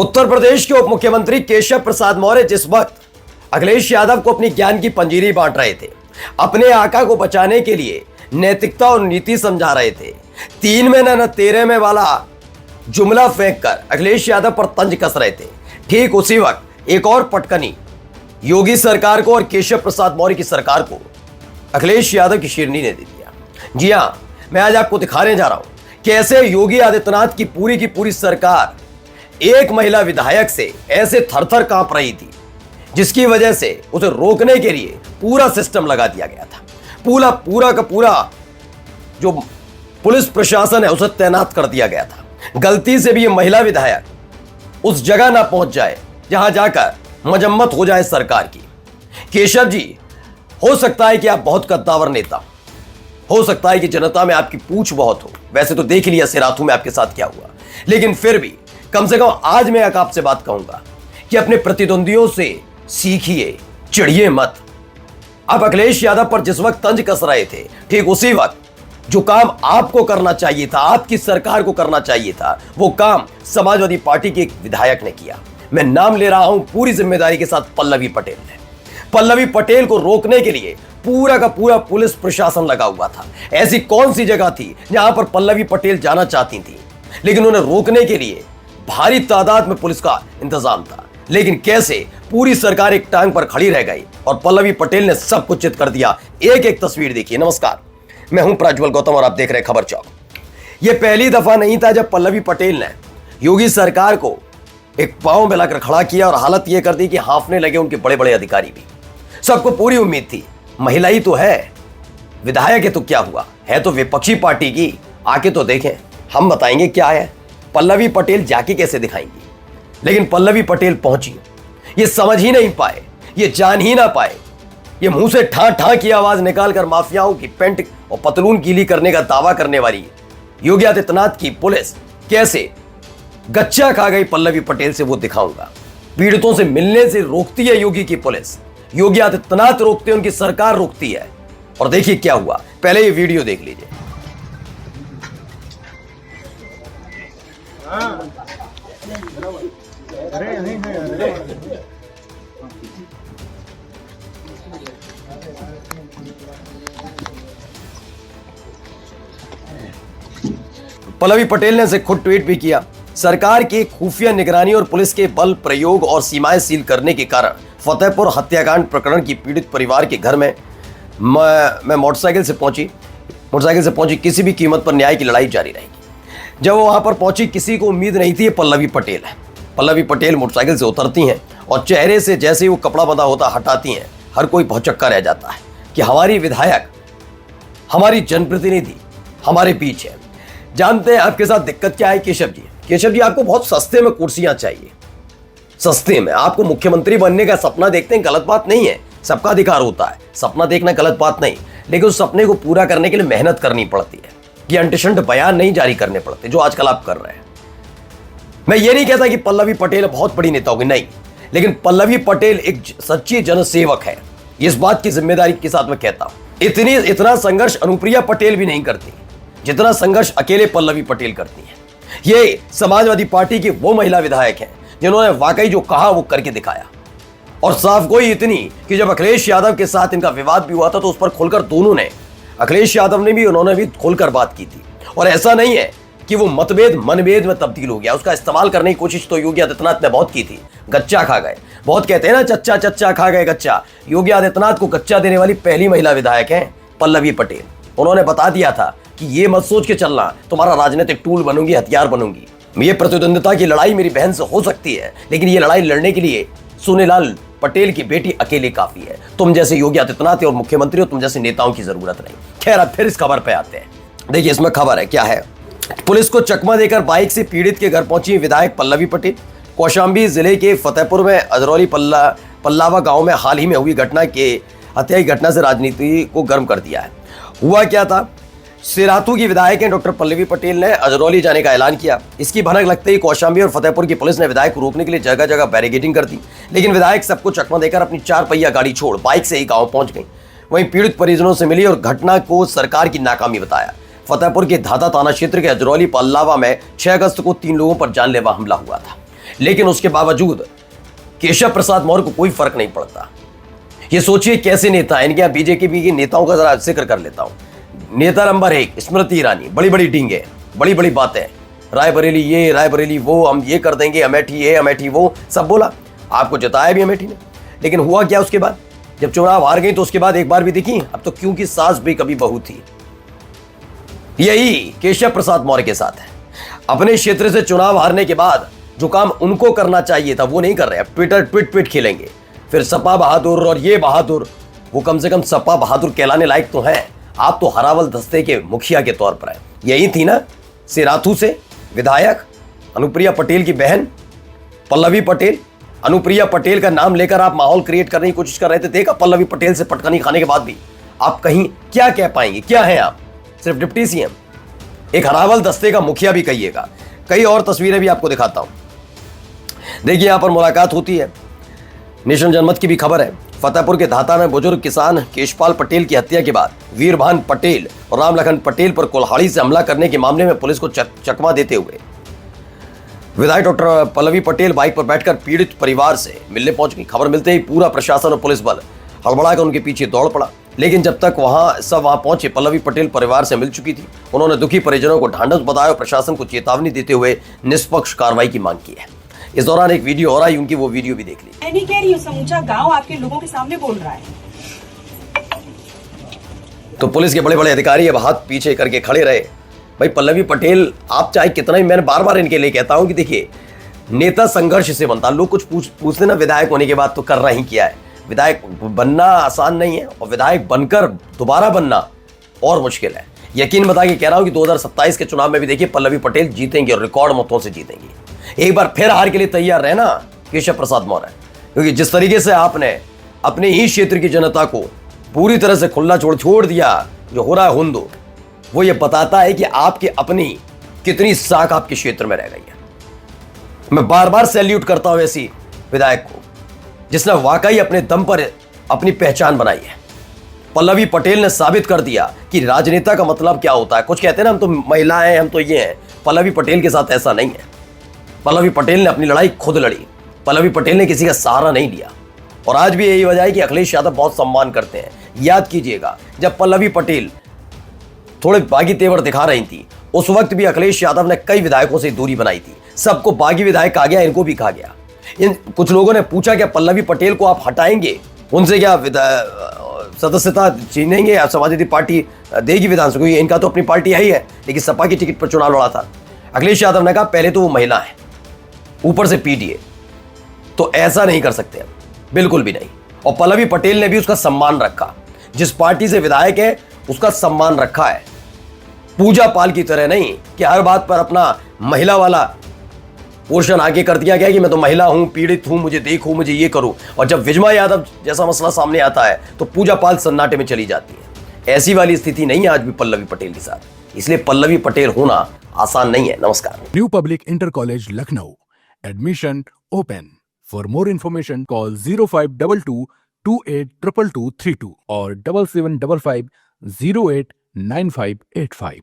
उत्तर प्रदेश के उप मुख्यमंत्री केशव प्रसाद मौर्य जिस वक्त अखिलेश यादव को अपनी ज्ञान की पंजीरी बांट रहे थे, अपने आका को बचाने के लिए नैतिकता और नीति समझा रहे थे, 3 में न 13 में वाला जुमला फेंक कर अखिलेश यादव पर तंज कस रहे थे, ठीक उसी वक्त एक और पटकनी योगी सरकार को और केशव प्रसाद मौर्य की सरकार को अखिलेश यादव की शेरनी ने दे दिया। जी हां, मैं आज आपको दिखाने जा रहा हूं कैसे योगी आदित्यनाथ की पूरी सरकार एक महिला विधायक से ऐसे थरथर कांप रही थी, जिसकी वजह से उसे रोकने के लिए पूरा सिस्टम लगा दिया गया था। पूरा का पूरा जो पुलिस प्रशासन है उसे तैनात कर दिया गया था। गलती से भी ये महिला विधायक उस जगह ना पहुंच जाए जहां जाकर मजम्मत हो जाए सरकार की। केशव जी, हो सकता है कि आप बहुत कद्दावर नेता हो सकता है कि जनता में आपकी पूछ बहुत हो, वैसे तो देख लिया सिराथू में आपके साथ क्या हुआ, लेकिन फिर भी कम से कम आज मैं आपसे बात कहूंगा कि अपने प्रतिद्वंदियों से सीखिए, चिढ़िए मत। आप अखिलेश यादव पर जिस वक्त तंज कस रहे थे, ठीक उसी वक्त जो काम आपको करना चाहिए था, आपकी सरकार को करना चाहिए था, वो काम समाजवादी पार्टी के एक विधायक ने किया। मैं नाम ले रहा हूं पूरी जिम्मेदारी के साथ, पल्लवी पटेल ने। पल्लवी पटेल को रोकने के लिए पूरा का पूरा पुलिस प्रशासन लगा हुआ था। ऐसी कौन सी जगह थी जहां पर पल्लवी पटेल जाना चाहती थी, लेकिन उन्हें रोकने के लिए भारी तादाद में पुलिस का इंतजाम था। लेकिन कैसे पूरी सरकार एक टांग पर खड़ी रह गई और पल्लवी पटेल ने सब कुछ चित कर दिया। एक एक तस्वीर देखिए। नमस्कार, मैं हूं प्रज्वल गौतम और आप देख रहे हैं खबर चौक। यह पहली दफा नहीं था जब पल्लवी पटेल ने योगी सरकार को एक पांव मिलाकर खड़ा किया और हालत यह कर दी कि हांफने लगे उनके बड़े बड़े अधिकारी भी। सबको पूरी उम्मीद थी, महिला ही तो है, विधायक है तो क्या हुआ, है तो विपक्षी पार्टी की, आके तो देखें, हम बताएंगे क्या है। पल्लवी पटेल जाके कैसे दिखाएंगी, लेकिन पल्लवी पटेल पहुंची। ये समझ ही नहीं पाए, ये जान ही ना पाए, ये मुंह से ठा ठा की आवाज निकालकर माफियाओं की पेंट और पतलून गीली करने का दावा करने वाली योगी आदित्यनाथ की पुलिस कैसे गच्चा खा गई पल्लवी पटेल से, वो दिखाऊंगा। पीड़ितों से मिलने से रोकती है योगी की पुलिस, योगी आदित्यनाथ रोकते हैं, उनकी सरकार रोकती है। और देखिए क्या हुआ, पहले ये वीडियो देख लीजिए। पल्लवी पटेल ने इसे खुद ट्वीट भी किया। सरकार की खुफिया निगरानी और पुलिस के बल प्रयोग और सीमाएं सील करने के कारण फतेहपुर हत्याकांड प्रकरण की पीड़ित परिवार के घर में मैं मोटरसाइकिल से पहुंची। किसी भी कीमत पर न्याय की लड़ाई जारी रहेगी। जब वो वहां पर पहुंची, किसी को उम्मीद नहीं थी ये पल्लवी पटेल है। पल्लवी पटेल मोटरसाइकिल से उतरती हैं और चेहरे से जैसे ही वो कपड़ा बंधा होता हटाती हैं, हर कोई भौचक्का रह जाता है कि हमारी विधायक, हमारी जनप्रतिनिधि हमारे बीच है। जानते हैं आपके साथ दिक्कत क्या है केशव जी? केशव जी, आपको बहुत सस्ते में कुर्सियां चाहिए, सस्ते में। आपको मुख्यमंत्री बनने का सपना देखते हैं, गलत बात नहीं है, सबका अधिकार होता है, सपना देखना गलत बात नहीं, लेकिन उस सपने को पूरा करने के लिए मेहनत करनी पड़ती है। ये अंटशंट बयान नहीं जारी करने पड़ते जो आजकल आप कर रहे हैं। मैं ये नहीं कहता कि पल्लवी पटेल बहुत बड़ी नेता होगी, नहीं, लेकिन पल्लवी पटेल एक सच्ची जनसेवक है, इस बात की जिम्मेदारी के साथ मैं कहता हूं। इतना संघर्ष अनुप्रिया पटेल भी नहीं करती जितना संघर्ष अकेले पल्लवी पटेल करती है। ये समाजवादी पार्टी की वो महिला विधायक हैं जिन्होंने वाकई जो कहा वो करके दिखाया। और साफ गोई इतनी कि जब अखिलेश यादव के साथ इनका विवाद भी हुआ था तो उस पर खुलकर दोनों ने, अखिलेश यादव ने भी, उन्होंने भी खुलकर बात की थी। और ऐसा नहीं है कि वो मतभेद मनभेद में तब्दील हो गया, उसका इस्तेमाल करने की कोशिश तो योगी आदित्यनाथ ने बहुत की थी। गच्चा खा गए, बहुत कहते हैं ना, चच्चा खा गए गच्चा। योगी आदित्यनाथ को गच्चा देने वाली पहली महिला विधायक है पल्लवी पटेल। उन्होंने बता दिया था कि ये मत सोच के चलना, तुम्हारा राजनीतिक टूल बनूंगी, हथियार बनूंगी। ये प्रतिद्वंदिता की लड़ाई मेरी बहन से हो सकती है, लेकिन ये लड़ाई लड़ने के लिए सोनेलाल पटेल की बेटी अकेले काफी है। तुम जैसे योगी आदित्यनाथ और मुख्यमंत्री हो, तुम जैसे नेताओं की जरूरत नहीं। खैर, अब फिर इस खबर पे आते हैं। देखिए इसमें खबर है क्या है। पुलिस को चकमा देकर बाइक से पीड़ित के घर पहुंची विधायक पल्लवी पटेल। कौशाम्बी जिले के फतेहपुर में अजरौली पल्लावा गांव में हाल ही में हुई हत्या की घटना से राजनीति को गर्म कर दिया है। हुआ क्या था, सिराथू की विधायक डॉक्टर पल्लवी पटेल ने अजरौली जाने का ऐलान किया। इसकी भनक लगते ही कौशाम्बी और फतेहपुर की पुलिस ने विधायक को रोकने के लिए जगह जगह बैरिकेडिंग कर दी, लेकिन विधायक सबको चकमा देकर अपनी 4 पहिया गाड़ी छोड़ बाइक से ही गांव पहुंच गई। वहीं पीड़ित परिजनों से मिली और घटना को सरकार की नाकामी बताया। फतेहपुर के धाता थाना क्षेत्र के अजरौली पल्लावा में 6 अगस्त को 3 लोगों पर जानलेवा हमला हुआ था। लेकिन उसके बावजूद केशव प्रसाद मौर्य को कोई फर्क नहीं पड़ता। ये सोचिए कैसे नेता हैं। इनके यहाँ बीजेपी के नेताओं का जरा जिक्र कर लेता हूं। नेता नंबर 1 स्मृति ईरानी, बड़ी बड़ी डींगे, बड़ी बड़ी बातें, रायबरेली ये, रायबरेली वो, हम ये कर देंगे, अमेठी ये, अमेठी वो, सब बोला। आपको जिताया भी अमेठी ने, लेकिन हुआ क्या उसके बाद? जब चुनाव हार गई तो उसके बाद एक बार भी दिखी? अब तो क्योंकि सास भी कभी बहू थी। यही केशव प्रसाद मौर्य के साथ है। अपने क्षेत्र से चुनाव हारने के बाद जो काम उनको करना चाहिए था वो नहीं कर रहे। अब ट्विटर ट्वीट खेलेंगे, फिर सपा बहादुर और ये बहादुर। वो कम से कम सपा बहादुर कहलाने लायक तो हैं। आप तो हरावल दस्ते के मुखिया के तौर पर है। यही थी ना सिराथू से विधायक अनुप्रिया पटेल की बहन पल्लवी पटेल। अनुप्रिया पटेल का नाम लेकर आप माहौल क्रिएट करने की कोशिश कर रहे थे। देखा पल्लवी पटेल से पटकनी खाने के बाद भी आप कहीं क्या कह पाएंगे? क्या है आप? सिर्फ डिप्टी सीएम, एक हरावल दस्ते का मुखिया भी कहिएगा। कई और तस्वीरें भी आपको दिखाता हूं। देखिए यहां पर मुलाकात होती है। नेशनल जनमत की भी खबर है। फतेहपुर के धाता में बुजुर्ग किसान केशपाल पटेल की हत्या के बाद वीरभान पटेल और रामलखन पटेल पर कुल्हाड़ी से हमला करने के मामले में पुलिस को चकमा देते हुए विधायक डॉक्टर पल्लवी पटेल बाइक पर बैठकर पीड़ित परिवार से मिलने पहुंच गई। खबर मिलते ही पूरा प्रशासन और पुलिस बल हड़बड़ाकर उनके पीछे दौड़ पड़ा, लेकिन जब तक वहां पहुंचे पल्लवी पटेल परिवार से मिल चुकी थी। उन्होंने दुखी परिजनों को ढांढस बताया और प्रशासन को चेतावनी देते हुए निष्पक्ष कार्रवाई की मांग की है। इस दौरान एक वीडियो और आई, उनकी वो वीडियो भी देख ली। मैं नहीं कह रही हूँ, समूचा गांव आपके लोगों के सामने बोल रहा है। तो पुलिस के बड़े बड़े अधिकारी अब हाथ पीछे करके खड़े रहे। भाई पल्लवी पटेल, आप चाहे कितना ही, मैंने बार बार इनके लिए कहता हूं कि देखिए नेता संघर्ष से बनता। लोग कुछ पूछते ना, विधायक होने के बाद तो करना ही क्या है। विधायक बनना आसान नहीं है और विधायक बनकर दोबारा बनना और मुश्किल है। यकीन बता के कह रहा हूं कि 2027 के चुनाव में भी देखिए पल्लवी पटेल जीतेंगे और रिकॉर्ड मतों से जीतेंगे। एक बार फिर हार के लिए तैयार रहना केशव प्रसाद मौर्य, क्योंकि जिस तरीके से आपने अपने ही क्षेत्र की जनता को पूरी तरह से खुला छोड़ दिया, जो हो रहा है हुंदो, वो ये बताता है कि आपकी अपनी कितनी साख आपके क्षेत्र में रह गई है। मैं बार बार सैल्यूट करता हूं ऐसी विधायक को जिसने वाकई अपने दम पर अपनी पहचान बनाई है। पल्लवी पटेल ने साबित कर दिया कि राजनेता का मतलब क्या होता है। कुछ कहते हैं ना हम तो महिलाएं हैं, हम तो ये हैं। पल्लवी पटेल के साथ ऐसा नहीं है। पल्लवी पटेल ने अपनी लड़ाई खुद लड़ी। पल्लवी पटेल ने किसी का सहारा नहीं लिया। और आज भी यही वजह है कि अखिलेश यादव बहुत सम्मान करते हैं। याद कीजिएगा जब पल्लवी पटेल थोड़े बागी तेवर दिखा रही थी, उस वक्त भी अखिलेश यादव ने कई विधायकों से दूरी बनाई थी। सबको बागी विधायक कहा गया, इनको भी कहा गया। कुछ लोगों ने पूछा क्या पल्लवी पटेल को आप हटाएंगे, उनसे क्या सदस्यता छीनेंगे या समाजवादी पार्टी देगी विधानसभा? इनका तो अपनी पार्टी है ही है, लेकिन सपा की टिकट पर चुनाव लड़ा था। अखिलेश यादव ने कहा पहले तो वो महिला है, ऊपर से पीटीए, तो ऐसा नहीं कर सकते, बिल्कुल भी नहीं। और पल्लवी पटेल ने भी उसका सम्मान रखा। जिस पार्टी से विधायक है उसका सम्मान रखा है। पूजा पाल की तरह नहीं कि हर बात पर अपना महिला वाला पोर्शन आगे कर दिया गया कि मैं तो महिला हूं, पीड़ित हूं, मुझे देखो, मुझे ये करो। और जब विजमा यादव जैसा मसला सामने आता है तो पूजा पाल सन्नाटे में चली जाती है। ऐसी वाली स्थिति नहीं है आज भी पल्लवी पटेल के साथ। इसलिए पल्लवी पटेल होना आसान नहीं है। नमस्कार। New public inter college Lucknow, admission open. For more information call 0522 282232 और 7755 089585।